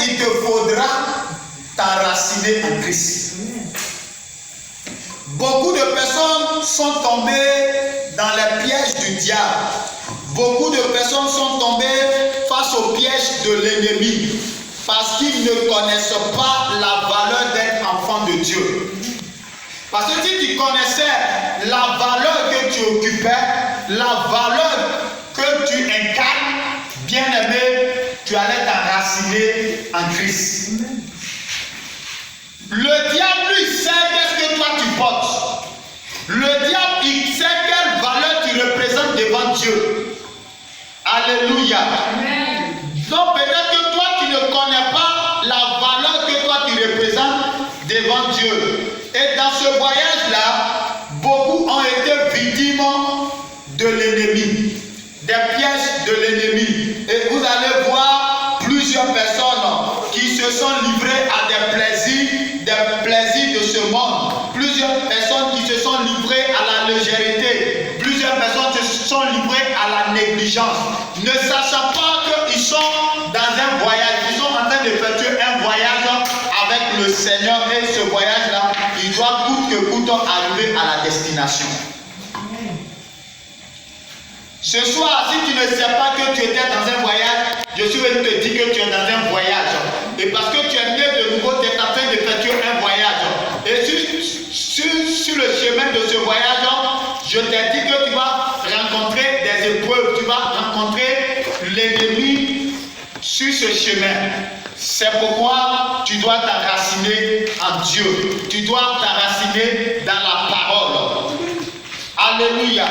il te faudra t'enraciner en Christ. Beaucoup de personnes sont tombées dans les pièges du diable. Beaucoup de personnes sont tombées face aux pièges de l'ennemi parce qu'ils ne connaissent pas la valeur d'être enfant de Dieu. Parce que si tu connaissais la valeur que tu occupais, la valeur que tu incarnes, bien-aimé, tu allais t'enraciner en Christ. Le diable, lui, sait qu'est-ce que toi tu portes. Le diable, il sait quelle valeur tu représentes devant Dieu. Alléluia. Amen. Donc peut-être que toi, tu ne connais pas la valeur que toi tu représentes devant Dieu. Et dans ce voyage-là, beaucoup ont été victimes de l'ennemi, des pièges de l'ennemi. Et vous allez voir plusieurs personnes qui se sont livrées à des plaisirs de ce monde. Plusieurs personnes qui se sont livrées à la légèreté. Plusieurs personnes se sont livrées à la négligence. Ne sachant pas qu'ils sont dans un voyage, ils sont en train d'effectuer un voyage avec le Seigneur. Et ce voyage-là, il doit coûte que coûte arriver à la destination. Ce soir, si tu ne sais pas que tu étais dans un voyage, je suis venu te dire que tu es dans un voyage. Et parce que tu es né de nouveau, tu es en train d'effectuer un voyage. Et sur le chemin de ce voyage, je t'ai dit que tu vas rencontrer des épreuves, tu vas rencontrer l'ennemi sur ce chemin. C'est pourquoi tu dois t'enraciner en Dieu. Tu dois t'enraciner dans la parole. Alléluia.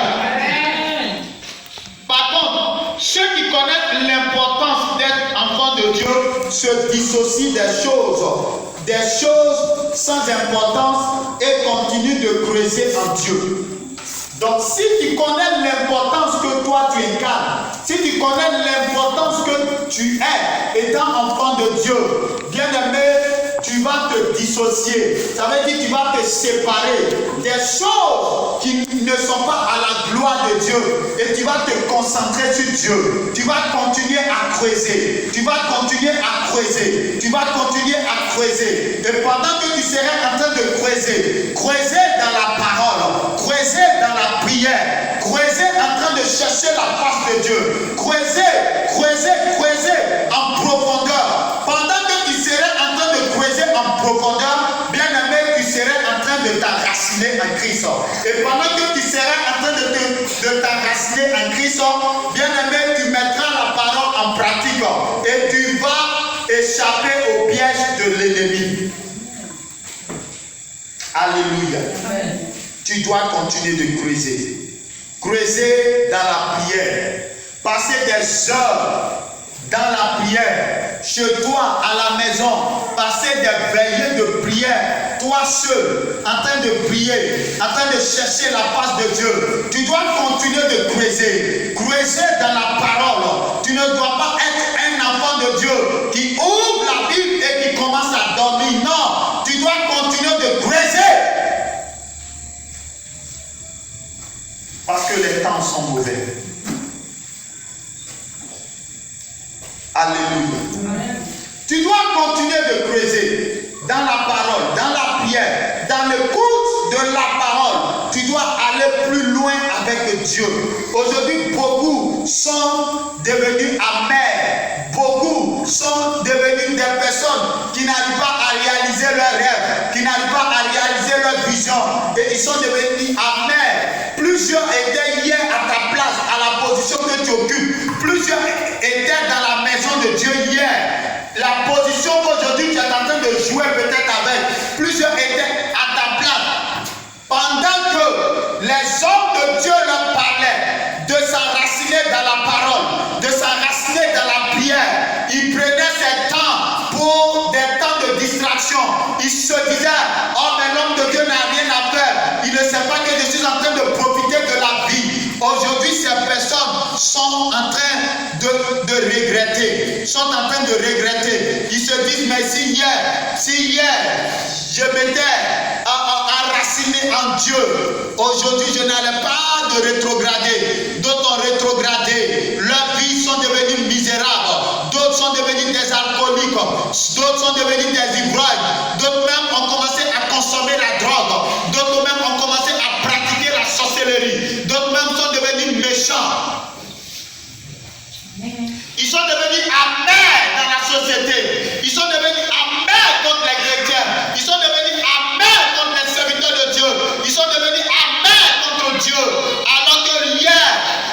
Par contre, ceux qui connaissent l'importance d'être enfant de Dieu se dissocient des choses sans importance et continuent de creuser en Dieu. Donc si tu connais l'importance que toi tu incarnes, si tu connais l'importance que tu es étant enfant de Dieu, bien-aimé, tu vas te dissocier. Ça veut dire que tu vas te séparer des choses qui ne sont pas à la gloire de Dieu. Et tu vas te concentrer sur Dieu. Tu vas continuer à creuser. Tu vas continuer à creuser. Tu vas continuer à creuser. Et pendant que tu seras en train de creuser, creuser dans la parole, creuser dans la prière, creuser en train de chercher la face de Dieu, creuser en profondeur. Pendant que tu serais en train de creuser en profondeur, bien-aimé, tu serais en train de t'enraciner en Christ. Et pendant que tu serais en train de t'enraciner en Christ, bien-aimé, tu mettras la parole en pratique et tu vas échapper au piège de l'ennemi. Alléluia. Amen. Tu dois continuer de creuser. Creuser dans la prière. Passer des heures dans la prière. Chez toi, à la maison. Passer des veillées de prière. Toi seul, en train de prier, en train de chercher la face de Dieu. Tu dois continuer de creuser. Creuser dans la parole. Tu ne dois pas être un enfant de Dieu qui ouvre la Bible et qui commence à dormir. Non, tu dois continuer de creuser. Parce que les temps sont mauvais. Alléluia. Amen. Tu dois continuer de creuser dans la parole, dans la prière, dans l'écoute de la parole. Tu dois aller plus loin avec Dieu. Aujourd'hui, beaucoup sont devenus amers. Beaucoup sont devenus des personnes qui n'arrivent pas à réaliser leurs rêves, qui n'arrivent pas à réaliser leur vision. Et ils sont devenus amers. Plusieurs étaient hier à ta place, à la position que tu occupes. Plusieurs étaient dans la maison de Dieu hier. La position qu'aujourd'hui tu es en train de jouer peut-être avec. Plusieurs étaient à ta place. Pendant que les hommes de Dieu leur parlaient de s'enraciner dans la parole, de s'enraciner dans la prière, ils prenaient ces temps pour des temps de distraction. Ils se disaient, oh mais l'homme de Dieu n'a rien à faire. Il ne sait pas que je suis en train de profiter de la vie. Aujourd'hui, ces personnes sont en train de regretter. Sont en train de regretter. Ils se disent, mais si hier, je m'étais enraciné en Dieu, aujourd'hui, je n'allais pas de rétrograder. D'autres ont rétrogradé. Leurs vies sont devenues misérables. D'autres sont devenus des alcooliques. d'autres sont devenus des ivrognes, d'autres même ont commencé à consommer la drogue, d'autres même ont commencé à pratiquer la sorcellerie, d'autres même sont devenus méchants. Ils sont devenus amers dans la société. Ils sont devenus amers contre les chrétiens. Ils sont devenus amers contre les serviteurs de Dieu. Ils sont devenus amers contre Dieu. Alors que hier,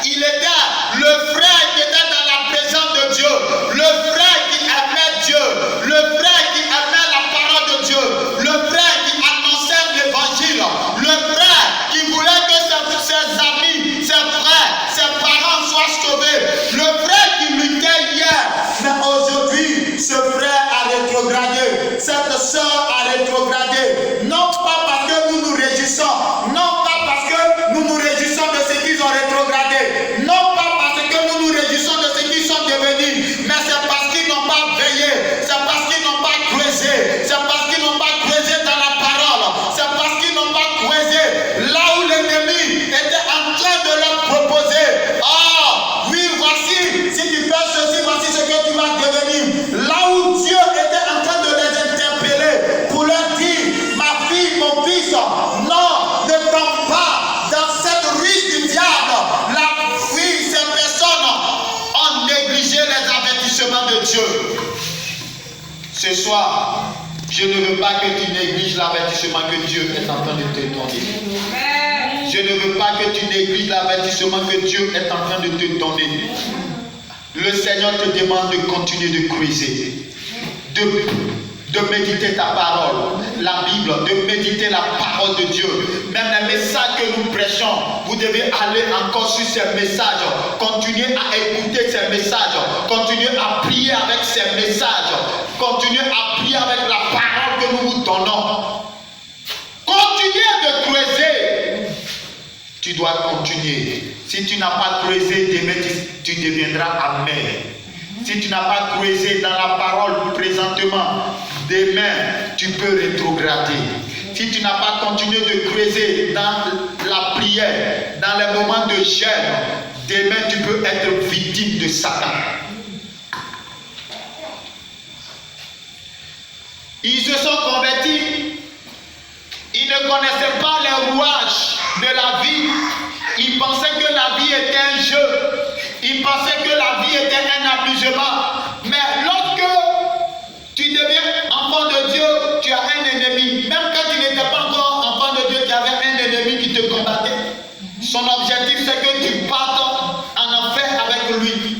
il était le frère qui était dans la présence de Dieu. Le frère qui aimait Dieu. Le frère qui aimait la parole de Dieu. Le frère qui annonçait l'évangile. Le frère qui voulait que ses amis, ses frères, ses parents soient sauvés. Le frère qui luttait hier. Mais aujourd'hui, ce frère a rétrogradé. Cette soeur a rétrogradé. Non pas parce que nous nous réjouissons. Non pas parce que nous nous réjouissons de ce qu'ils ont rétrogradé. Non pas parce que nous nous réjouissons de ce qu'ils sont devenus. Mais c'est parce qu'ils n'ont pas veillé. C'est parce qu'ils n'ont pas creusé. C'est parce qu'ils n'ont pas creusé dans la parole. C'est parce qu'ils n'ont pas creusé là où l'ennemi était en train de leur proposer. Oh, oui, voici, si tu fais ceci, voici ce que tu vas devenir. Là où Dieu était en train de les interpeller pour leur dire, ma fille, mon fils, non, ne tombe pas dans cette ruse du diable. La fille, ces personnes ont négligé les avertissements de Dieu. Ce soir, je ne veux pas que tu négliges l'avertissement que Dieu est en train de te donner. Je ne veux pas que tu négliges l'avertissement que Dieu est en train de te donner. Le Seigneur te demande de continuer de creuser, de méditer ta parole, la Bible, de méditer la parole de Dieu. Même les messages que nous prêchons, vous devez aller encore sur ces messages, continuer à écouter ces messages, continuer à prier avec ces messages, continuer à prier avec la parole que nous vous donnons. Continuez de creuser. Tu dois continuer. Si tu n'as pas creusé, demain tu deviendras amer. Si tu n'as pas creusé dans la parole présentement, demain tu peux rétrograder. Si tu n'as pas continué de creuser dans la prière, dans les moments de jeûne, demain tu peux être victime de Satan. Ils se sont convertis. Ils ne connaissaient pas les rouages de la vie. Ils pensaient que la vie était un jeu. Ils pensaient que la vie était un amusement. Mais lorsque tu deviens enfant de Dieu, tu as un ennemi. Même quand tu n'étais pas encore enfant de Dieu, tu avais un ennemi qui te combattait. Son objectif, c'est que tu partes en enfer avec lui.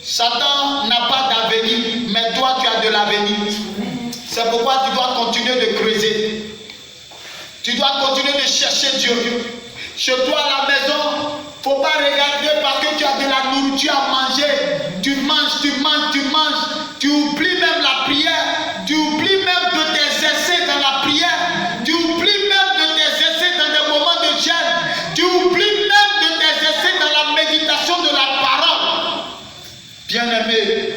Satan n'a pas d'avenir, mais toi, tu as de l'avenir. C'est pourquoi tu dois continuer de creuser. Tu dois continuer de chercher Dieu. Chez toi à la maison, il ne faut pas regarder parce que tu as de la nourriture à manger. Tu manges, tu manges, tu manges. Tu oublies même la prière. Tu oublies même de t'exercer dans la prière. Tu oublies même de t'exercer dans des moments de jeûne. Tu oublies même de t'exercer dans la méditation de la parole. Bien-aimé,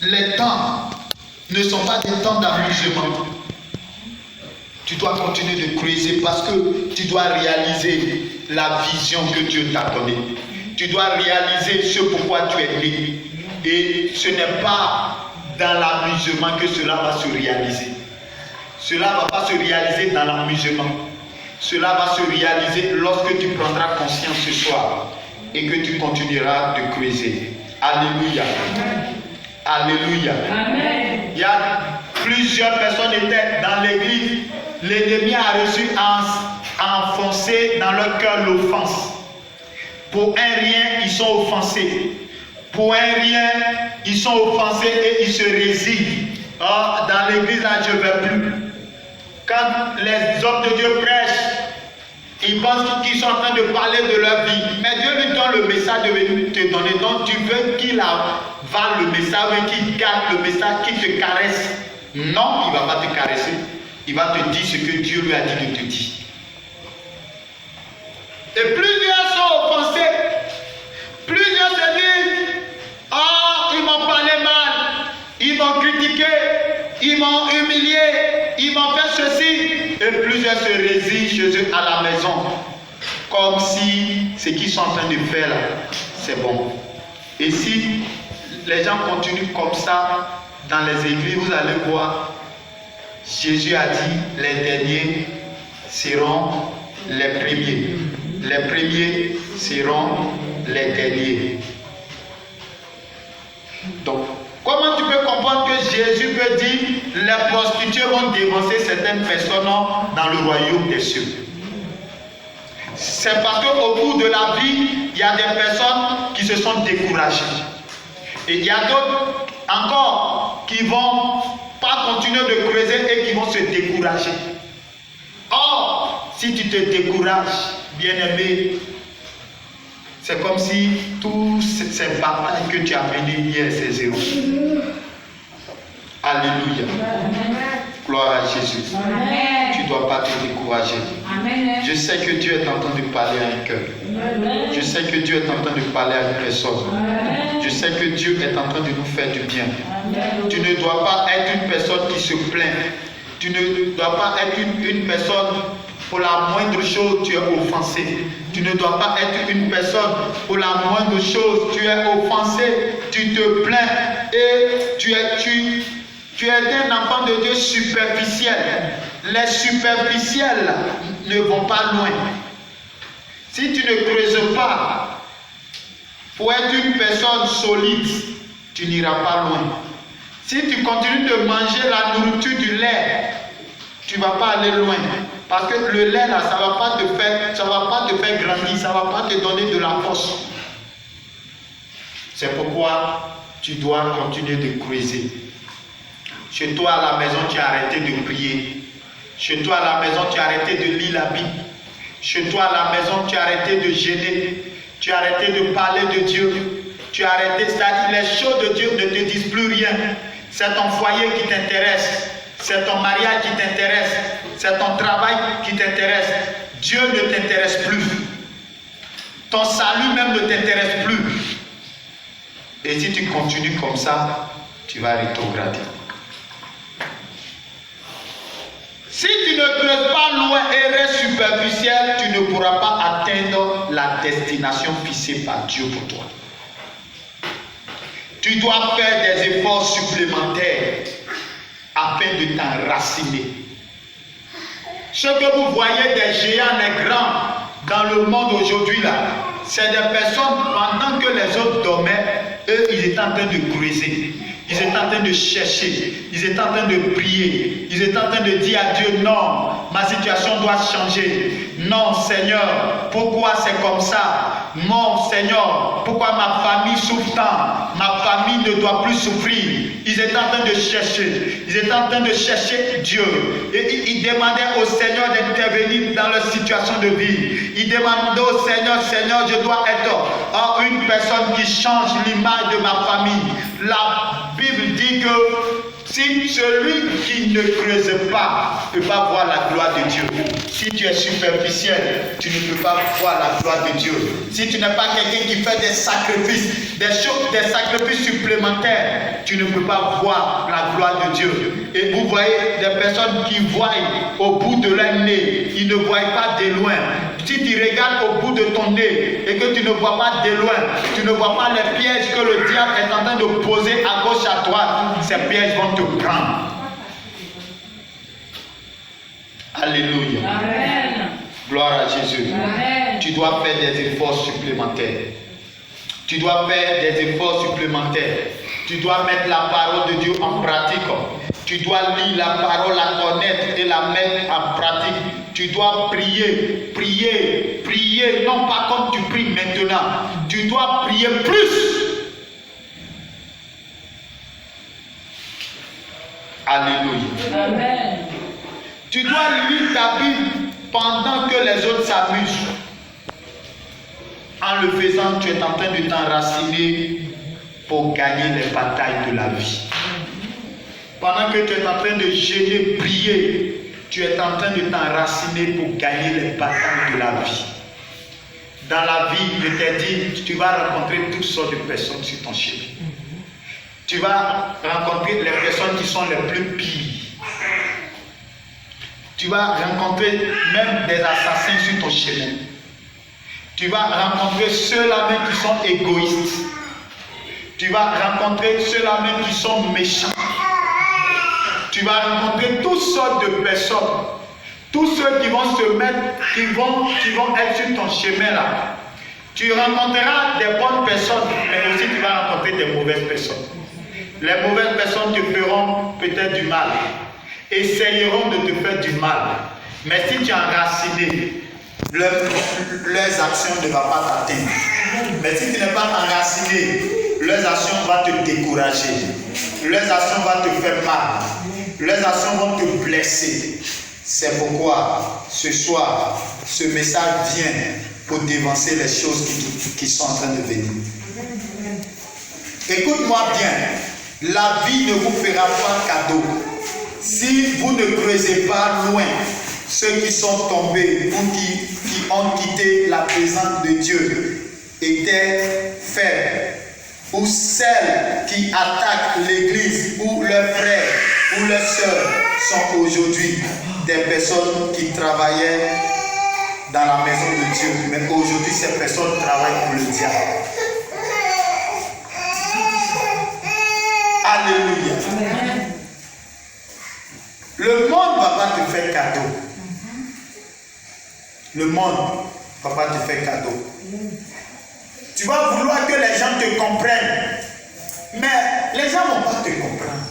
les temps ne sont pas des temps d'amusement. Tu dois continuer de creuser parce que tu dois réaliser la vision que Dieu t'a donnée. Tu dois réaliser ce pourquoi tu es né. Et ce n'est pas dans l'amusement que cela va se réaliser. Cela ne va pas se réaliser dans l'amusement. Cela va se réaliser lorsque tu prendras conscience ce soir et que tu continueras de creuser. Alléluia. Alléluia. Amen. Il y a plusieurs personnes qui étaient dans l'église. L'ennemi a reçu à enfoncer dans leur cœur l'offense. Pour un rien, ils sont offensés. Pour un rien, ils sont offensés et ils se résignent. Oh, dans l'église, là, je ne vais plus. Quand les hommes de Dieu prêchent, ils pensent qu'ils sont en train de parler de leur vie. Mais Dieu lui donne le message de venir te donner. Donc tu veux qu'il avale le message, qu'il garde le message, qu'il te caresse. Non, il ne va pas te caresser. Il va te dire ce que Dieu lui a dit de te dire. Et plusieurs sont offensés. Plusieurs se disent, ah, ils m'ont parlé mal, ils m'ont critiqué, ils m'ont humilié, ils m'ont fait ceci. Et plusieurs se résignent chez eux à la maison. Comme si ce qu'ils sont en train de faire là, c'est bon. Et si les gens continuent comme ça dans les églises, vous allez voir, Jésus a dit, les derniers seront les premiers. Les premiers seront les derniers. Donc, comment tu peux comprendre que Jésus peut dire, les prostituées vont dévancer certaines personnes dans le royaume des cieux? C'est parce qu'au cours de la vie, il y a des personnes qui se sont découragées. Et il y a d'autres encore qui ne vont pas continuer de creuser et qui vont se décourager. Or, si tu te décourages, bien-aimé, c'est comme si tous ces batailles que tu as menées hier, c'est zéro. Alléluia. Gloire à Jésus. Amen. Tu ne dois pas te décourager. Amen. Je sais que Dieu est en train de parler à un cœur. Amen. Je sais que Dieu est en train de parler à une personne. Amen. Je sais que Dieu est en train de nous faire du bien. Amen. Tu ne dois pas être une personne qui se plaint. Tu ne dois pas être une personne, pour la moindre chose, tu es offensé. Tu ne dois pas être une personne, pour la moindre chose, tu es offensé. Tu te plains et tu es un enfant de Dieu superficiel. Les superficiels ne vont pas loin. Si tu ne creuses pas pour être une personne solide, tu n'iras pas loin. Si tu continues de manger la nourriture du lait, tu ne vas pas aller loin. Parce que le lait, là, ça ne va pas te faire grandir, ça ne va pas te donner de la force. C'est pourquoi tu dois continuer de creuser. Chez toi à la maison, tu as arrêté de prier. Chez toi à la maison, tu as arrêté de lire la Bible. Chez toi à la maison, tu as arrêté de jeûner. Tu as arrêté de parler de Dieu. Tu as arrêté, c'est-à-dire les choses de Dieu ne te disent plus rien. C'est ton foyer qui t'intéresse. C'est ton mariage qui t'intéresse. C'est ton travail qui t'intéresse. Dieu ne t'intéresse plus. Ton salut même ne t'intéresse plus. Et si tu continues comme ça, tu vas rétrograder. Si tu ne creuses pas loin et restes superficiel, tu ne pourras pas atteindre la destination fixée par Dieu pour toi. Tu dois faire des efforts supplémentaires afin de t'enraciner. Ce que vous voyez des géants, des grands dans le monde aujourd'hui là, c'est des personnes, pendant que les autres dormaient, eux ils étaient en train de creuser. Ils étaient en train de chercher, ils étaient en train de prier, ils étaient en train de dire à Dieu, non, ma situation doit changer. Non, Seigneur, pourquoi c'est comme ça? Non, Seigneur, pourquoi ma famille souffre tant? Ma famille ne doit plus souffrir. Ils étaient en train de chercher, ils étaient en train de chercher Dieu. Et ils demandaient au Seigneur d'intervenir dans leur situation de vie. Ils demandaient au Seigneur, Seigneur, je dois être une personne qui change l'image de ma famille. La Bible dit que si celui qui ne creuse pas ne peut pas voir la gloire de Dieu. Si tu es superficiel, tu ne peux pas voir la gloire de Dieu. Si tu n'es pas quelqu'un qui fait des sacrifices, des sacrifices supplémentaires, tu ne peux pas voir la gloire de Dieu. Et vous voyez des personnes qui voient au bout de leur nez, ils ne voient pas de loin. Si tu regardes au bout de ton nez et que tu ne vois pas de loin, tu ne vois pas les pièges que le diable est en train de poser à gauche, à droite, ces pièges vont te prendre. Alléluia. Amen. Gloire à Jésus. Amen. Tu dois faire des efforts supplémentaires. Tu dois faire des efforts supplémentaires. Tu dois mettre la parole de Dieu en pratique. Tu dois lire la parole, la connaître et la mettre en pratique. Tu dois prier, prier, prier. Non pas comme tu pries maintenant. Tu dois prier plus. Alléluia. Amen. Tu dois lire ta Bible pendant que les autres s'amusent. En le faisant, tu es en train de t'enraciner pour gagner les batailles de la vie. Pendant que tu es en train de jeûner, prier, tu es en train de t'enraciner pour gagner les batailles de la vie. Dans la vie, je t'ai dit, tu vas rencontrer toutes sortes de personnes sur ton chemin. Tu vas rencontrer les personnes qui sont les plus pires. Tu vas rencontrer même des assassins sur ton chemin. Tu vas rencontrer ceux-là même qui sont égoïstes. Tu vas rencontrer ceux-là même qui sont méchants. Tu vas rencontrer toutes sortes de personnes. Tous ceux qui vont se mettre, qui vont être sur ton chemin là. Tu rencontreras des bonnes personnes, mais aussi tu vas rencontrer des mauvaises personnes. Les mauvaises personnes te feront peut-être du mal, essayeront de te faire du mal. Mais si tu es enraciné, leurs actions ne vont pas t'atteindre. Mais si tu n'es pas enraciné, leurs actions vont te décourager. Leurs actions vont te faire mal. Leurs actions vont te blesser. C'est pourquoi ce soir, ce message vient pour dévancer les choses qui sont en train de venir. Écoute-moi bien, la vie ne vous fera pas cadeau. Si vous ne creusez pas loin, ceux qui sont tombés ou qui ont quitté la présence de Dieu étaient faibles, ou celles qui attaquent l'église, ou leurs frères, ou leurs sœurs sont aujourd'hui des personnes qui travaillaient dans la maison de Dieu, mais aujourd'hui ces personnes travaillent pour le diable. Alléluia. Le monde ne va pas te faire cadeau. Le monde ne va pas te faire cadeau. Tu vas vouloir que les gens te comprennent, mais les gens ne vont pas te comprendre.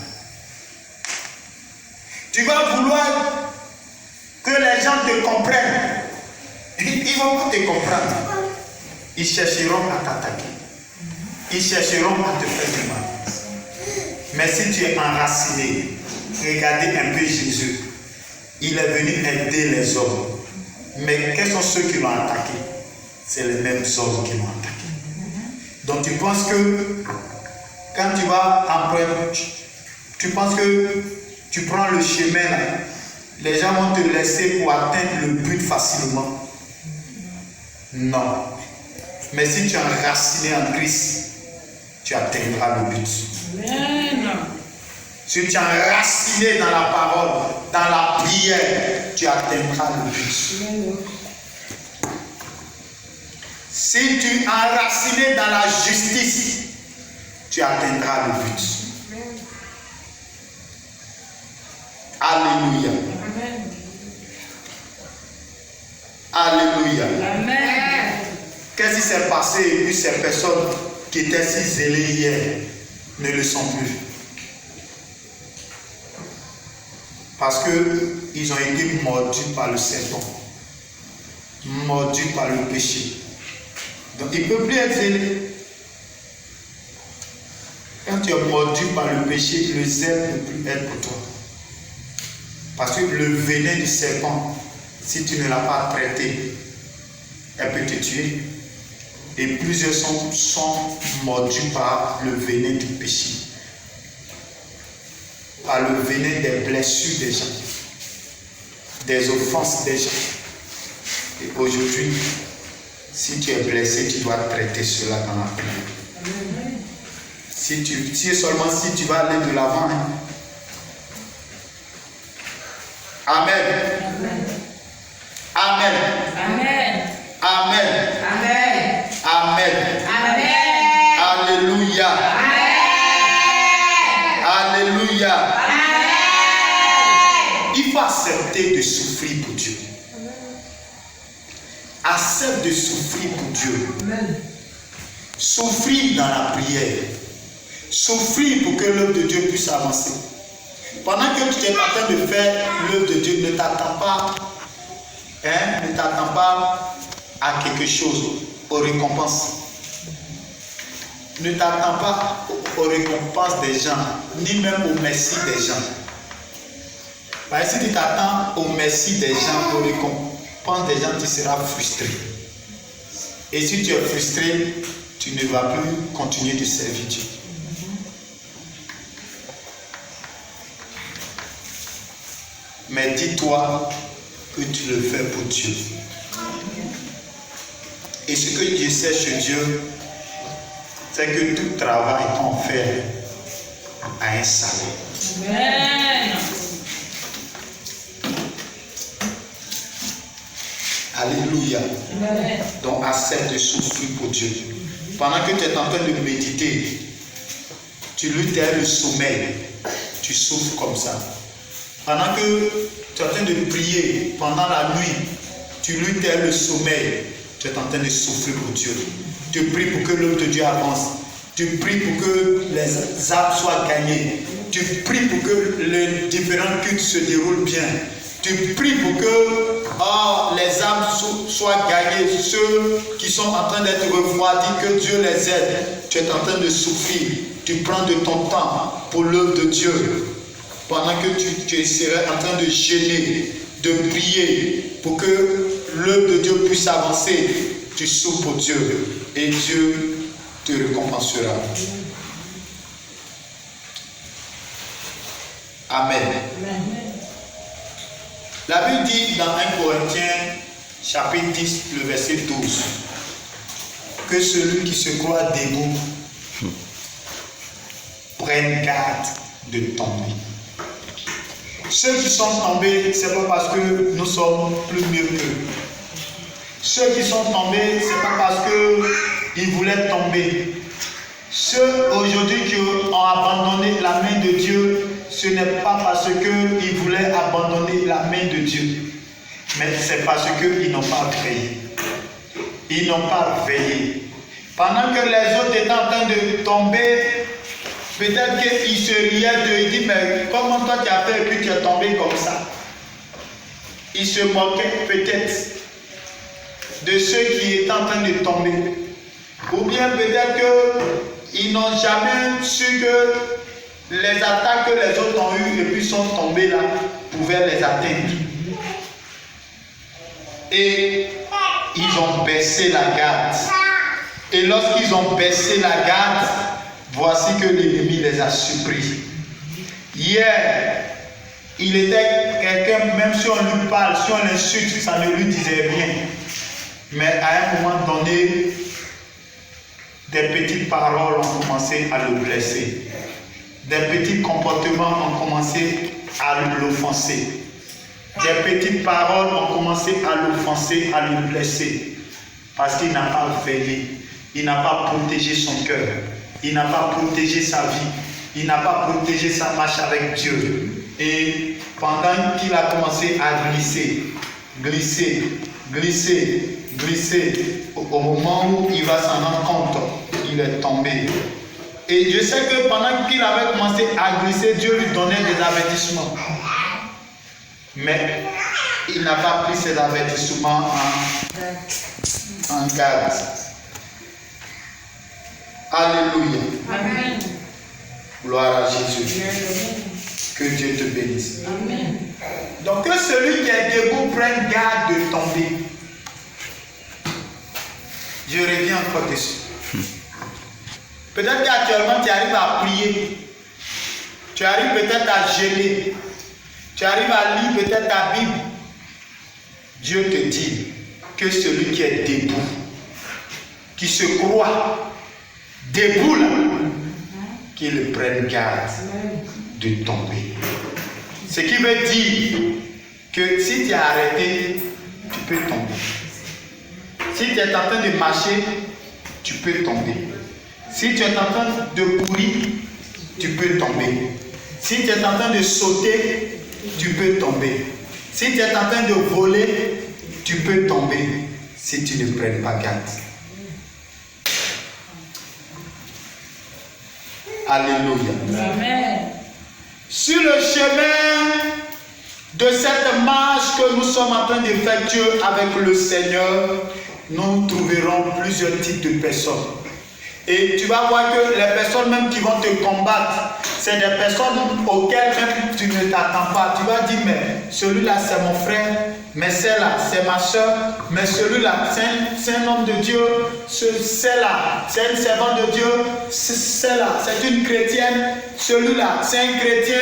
Tu vas vouloir que les gens te comprennent. Ils ne vont pas te comprendre. Ils chercheront à t'attaquer. Ils chercheront à te faire du mal. Mais si tu es enraciné, regardez un peu Jésus. Il est venu aider les hommes. Mais quels sont ceux qui l'ont attaqué? C'est les mêmes hommes qui l'ont attaqué. Donc tu penses que quand tu vas emprunter, tu penses que tu prends le chemin là, les gens vont te laisser pour atteindre le but facilement. Non. Mais si tu es enraciné en Christ, tu atteindras le but. Amen. Si tu es enraciné dans la parole, dans la prière, tu atteindras le but. Si tu es enraciné dans la justice, tu atteindras le but. Alléluia. Amen. Alléluia. Amen. Qu'est-ce qui s'est passé et puis ces personnes qui étaient si zélées hier ne le sont plus? Parce qu'ils ont été mordus par le serpent, mordus par le péché. Donc ils ne peuvent plus être zélés. Quand tu es mordu par le péché, le zèle ne peut plus être pour toi. Parce que le venin du serpent, si tu ne l'as pas traité, elle peut te tuer. Et plusieurs sont mordus par le venin du péché. Par le venin des blessures des gens. Des offenses des gens. Et aujourd'hui, si tu es blessé, tu dois traiter cela dans la prière. Si seulement si tu vas aller de l'avant. Hein. Amen. Amen. Amen. Amen. Amen. Amen. Amen. Alléluia. Amen. Alléluia. Amen. Il faut accepter de souffrir pour Dieu. Accepte de souffrir pour Dieu. Amen. Souffrir dans la prière. Souffrir pour que l'œuvre de Dieu puisse avancer. Pendant que tu es en train de faire l'œuvre de Dieu, ne t'attends pas, ne t'attends pas à quelque chose, aux récompenses. Ne t'attends pas aux récompenses des gens, ni même au merci des gens. Parce que si tu t'attends au merci des gens, aux récompenses des gens, tu seras frustré. Et si tu es frustré, tu ne vas plus continuer de servir Dieu. Mais dis-toi que tu le fais pour Dieu. Et ce que Dieu sait chez Dieu, c'est que tout travail qu'on fait a un salaire. Amen. Alléluia. Amen. Donc accepte de souffrir pour Dieu. Pendant que tu es en train de méditer, tu lui tais le sommeil, tu souffres comme ça. Pendant que tu es en train de prier pendant la nuit, tu lui tais le sommeil, tu es en train de souffrir pour Dieu. Tu pries pour que l'œuvre de Dieu avance. Tu pries pour que les âmes soient gagnées. Tu pries pour que les différents cultes se déroulent bien. Tu pries pour que les âmes soient gagnées. Ceux qui sont en train d'être refroidis, que Dieu les aide. Tu es en train de souffrir. Tu prends de ton temps pour l'œuvre de Dieu. Pendant que tu serais en train de gêner, de prier pour que l'œuvre de Dieu puisse avancer, tu souffres pour Dieu et Dieu te récompensera. Amen. La Bible dit dans 1 Corinthiens chapitre 10, le verset 12, que celui qui se croit debout prenne garde de tomber. Ceux qui sont tombés, ce n'est pas parce que nous sommes plus mieux qu'eux. Ceux qui sont tombés, ce n'est pas parce qu'ils voulaient tomber. Ceux aujourd'hui qui ont abandonné la main de Dieu, ce n'est pas parce qu'ils voulaient abandonner la main de Dieu, mais c'est parce qu'ils n'ont pas veillé. Ils n'ont pas veillé. Pendant que les autres étaient en train de tomber, peut-être qu'ils se riaient d'eux, ils disent, mais comment toi tu as fait et puis tu es tombé comme ça? Ils se moquaient peut-être de ceux qui étaient en train de tomber. Ou bien peut-être qu'ils n'ont jamais su que les attaques que les autres ont eues et puis sont tombés là, pouvaient les atteindre. Et ils ont baissé la garde. Et lorsqu'ils ont baissé la garde, voici que l'ennemi les a surpris. Hier, il était quelqu'un, même si on lui parle, si on l'insulte, ça ne lui disait rien. Mais à un moment donné, des petites paroles ont commencé à le blesser. Des petits comportements ont commencé à l'offenser. Des petites paroles ont commencé à l'offenser, à le blesser. Parce qu'il n'a pas veillé. Il n'a pas protégé son cœur. Il n'a pas protégé sa vie. Il n'a pas protégé sa marche avec Dieu. Et pendant qu'il a commencé à glisser, au moment où il va s'en rendre compte, il est tombé. Et je sais que pendant qu'il avait commencé à glisser, Dieu lui donnait des avertissements. Mais il n'a pas pris ces avertissements en garde. Alléluia. Amen. Gloire à Jésus. Que Dieu te bénisse. Amen. Donc que celui qui est debout prenne garde de tomber. Je reviens encore dessus. Peut-être qu'actuellement tu arrives à prier. Tu arrives peut-être à jeûner. Tu arrives à lire peut-être ta Bible. Dieu te dit que celui qui est debout, qui se croit debout là, qu'il prenne garde de tomber. Ce qui veut dire que si tu es arrêté, tu peux tomber. Si tu es en train de marcher, tu peux tomber. Si tu es en train de courir, tu peux tomber. Si tu es en train de sauter, tu peux tomber. Si tu es en train de voler, tu peux tomber si tu ne prends pas garde. Alléluia. Amen. Sur le chemin de cette marche que nous sommes en train d'effectuer avec le Seigneur, nous trouverons plusieurs types de personnes. Et tu vas voir que les personnes même qui vont te combattre, c'est des personnes auxquelles même tu ne t'attends pas. Tu vas dire, mais celui-là c'est mon frère, mais celle-là c'est ma soeur, mais celui-là c'est un homme de Dieu, celle-là c'est une servante de Dieu, celle-là c'est une chrétienne, celui-là c'est un chrétien.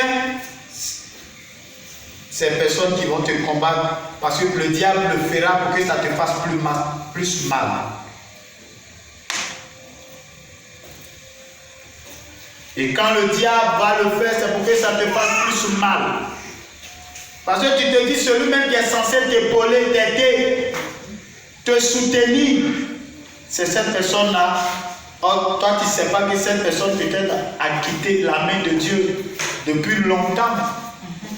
Ces personnes qui vont te combattre parce que le diable le fera pour que ça te fasse plus mal. Et quand le diable va le faire, c'est pour que ça te fasse plus mal. Parce que tu te dis, celui-même qui est censé t'épauler, t'aider, te soutenir, c'est cette personne-là Or, toi, tu ne sais pas que cette personne peut-être a quitté la main de Dieu depuis longtemps.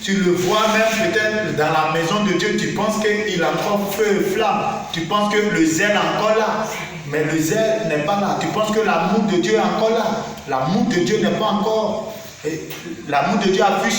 Tu le vois même peut-être dans la maison de Dieu, tu penses qu'il a encore feu et flamme. Tu penses que le zèle est encore là. Mais le zèle n'est pas là. Tu penses que l'amour de Dieu est encore là. L'amour de Dieu n'est pas encore. L'amour de Dieu a vu